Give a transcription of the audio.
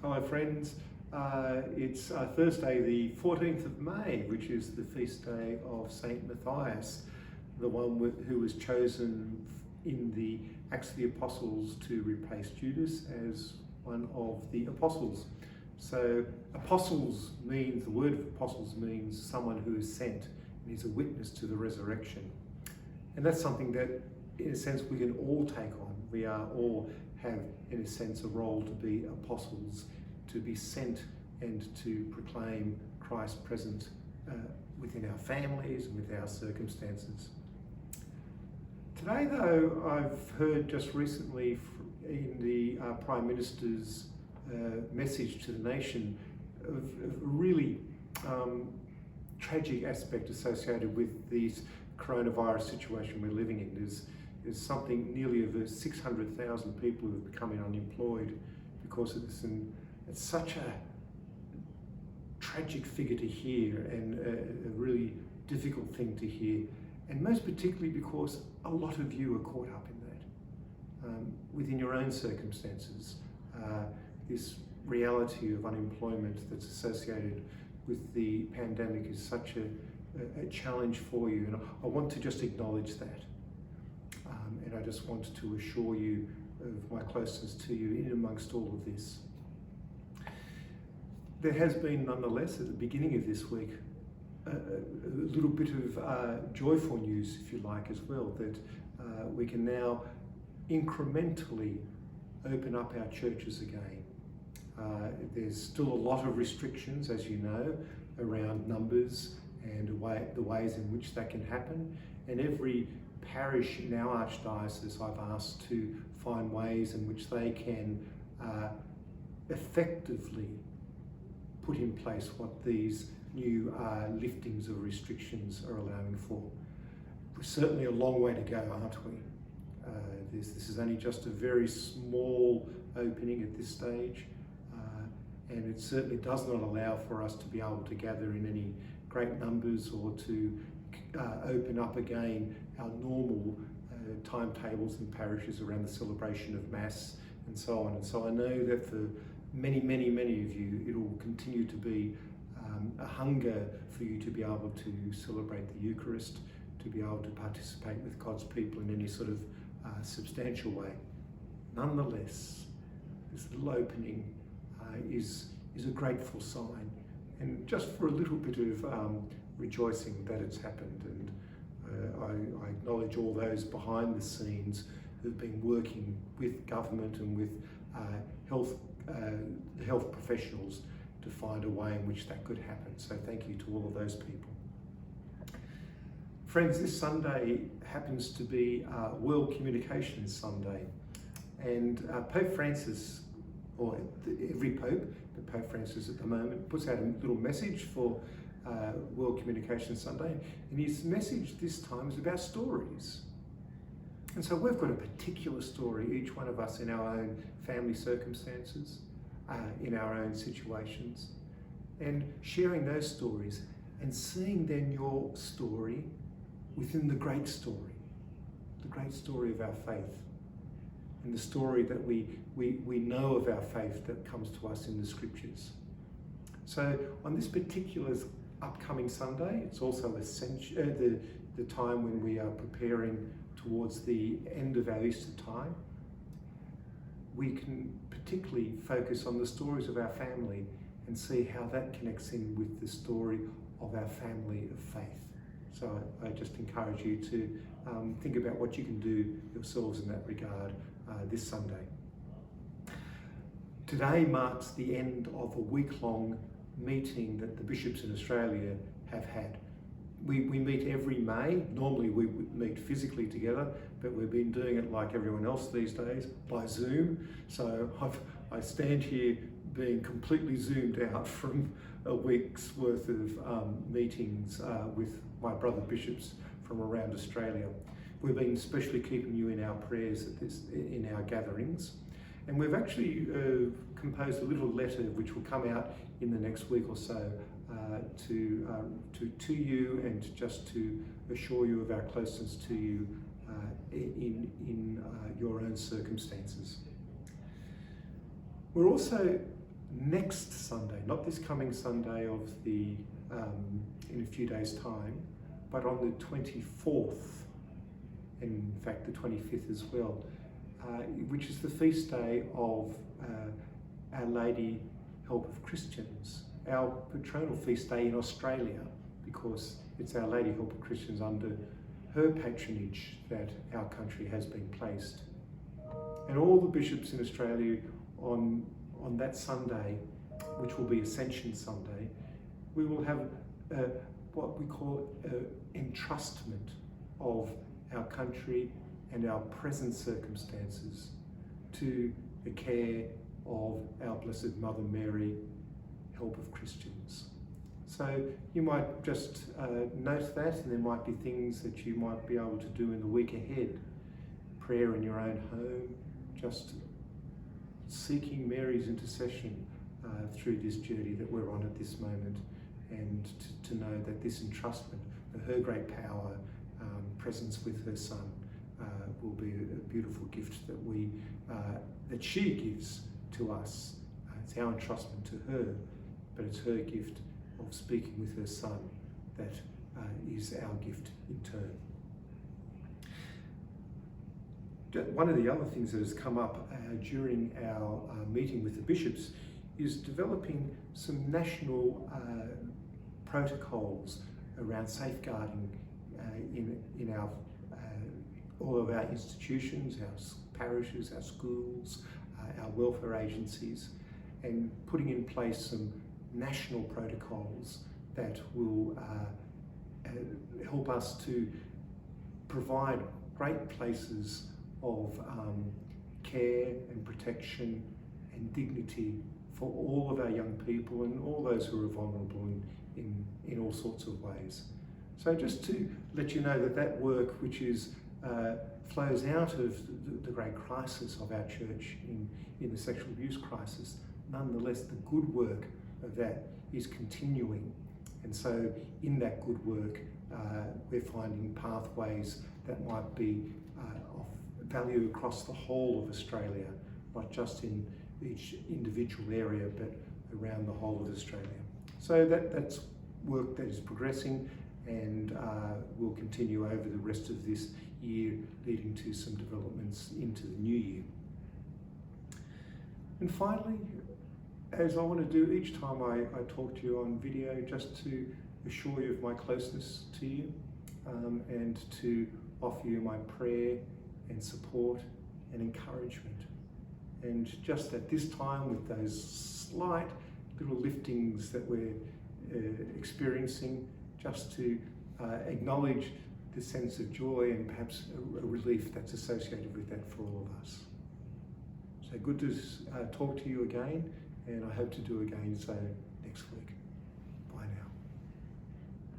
Hello friends, it's Thursday the 14th of May, which is the feast day of Saint Matthias, the one who was chosen in the Acts of the Apostles to replace Judas as one of the apostles. So apostles means, the word apostles means someone who is sent and is a witness to the resurrection. And that's something that in a sense we can all take on. We are all have in a sense a role to be apostles, to be sent and to proclaim Christ present within our families and with our circumstances. Today though, I've heard just recently in the Prime Minister's message to the nation of a really tragic aspect associated with this coronavirus situation we're living in. There's something nearly over 600,000 people who are becoming unemployed because of this, and it's such a tragic figure to hear and a really difficult thing to hear, and most particularly because a lot of you are caught up in that within your own circumstances. This reality of unemployment that's associated with the pandemic is such a challenge for you, and I want to just acknowledge that. And I just want to assure you of my closeness to you in amongst all of this. There has been, nonetheless, at the beginning of this week, a little bit of joyful news, if you like, as well, that we can now incrementally open up our churches again. There's still a lot of restrictions, as you know, around numbers and the ways in which that can happen. And every parish in our archdiocese I've asked to find ways in which they can effectively put in place what these new liftings of restrictions are allowing for. We're certainly a long way to go, aren't we? This is only just a very small opening at this stage, and it certainly does not allow for us to be able to gather in any great numbers or to open up again our normal timetables in parishes around the celebration of Mass and so on. And so I know that for many of you, it will continue to be a hunger for you to be able to celebrate the Eucharist, to be able to participate with God's people in any sort of substantial way. Nonetheless, this little opening is a grateful sign, and just for a little bit of rejoicing that it's happened. And I acknowledge all those behind the scenes who've been working with government and with the health professionals to find a way in which that could happen. So thank you to all of those people. Friends, this Sunday happens to be World Communications Sunday, and Pope Francis, or every pope, but Pope Francis at the moment, puts out a little message for World Communications Sunday, and his message this time is about stories. And so we've got a particular story, each one of us, in our own family circumstances, in our own situations, and sharing those stories and seeing then your story within the great story of our faith, and the story that we know of our faith that comes to us in the scriptures. So on this particular upcoming Sunday, it's also the time when we are preparing towards the end of our Easter time. We can particularly focus on the stories of our family and see how that connects in with the story of our family of faith. So I just encourage you to think about what you can do yourselves in that regard this Sunday. Today marks the end of a week-long meeting that the bishops in Australia have had. We meet every May. Normally we would meet physically together, but we've been doing it like everyone else these days, by Zoom. So I stand here being completely zoomed out from a week's worth of meetings with my brother bishops from around Australia. We've been especially keeping you in our prayers in our gatherings. And we've actually composed a little letter which will come out in the next week or so to you, and just to assure you of our closeness to you in your own circumstances. We're also next Sunday, not this coming Sunday of the in a few days' time, but on the 24th, in fact the 25th as well, which is the feast day of Our Lady Help of Christians, our patronal feast day in Australia, because it's Our Lady Help of Christians under her patronage that our country has been placed. And all the bishops in Australia on that Sunday, which will be Ascension Sunday, we will have what we call entrustment of our country and our present circumstances to the care of our Blessed Mother Mary, Help of Christians. So you might just note that, and there might be things that you might be able to do in the week ahead. Prayer in your own home, just seeking Mary's intercession through this journey that we're on at this moment, and to know that this entrustment of her great power, presence with her Son, will be a beautiful gift that she gives to us. It's our entrustment to her, but it's her gift of speaking with her Son that is our gift in turn. One of the other things that has come up during our meeting with the bishops is developing some national protocols around safeguarding in our all of our institutions, our parishes, our schools, our welfare agencies, and putting in place some national protocols that will help us to provide great places of care and protection and dignity for all of our young people and all those who are vulnerable in all sorts of ways. So just to let you know that work, which is flows out of the great crisis of our church in the sexual abuse crisis, nonetheless the good work of that is continuing. And so in that good work, we're finding pathways that might be of value across the whole of Australia, not just in each individual area, but around the whole of Australia. So that's work that is progressing and will continue over the rest of this year, leading to some developments into the new year. And finally, as I want to do each time I talk to you on video, just to assure you of my closeness to you and to offer you my prayer and support and encouragement. And just at this time, with those slight little liftings that we're experiencing, just to acknowledge the sense of joy and perhaps a relief that's associated with that for all of us. So good to talk to you again, and I hope to do again so next week.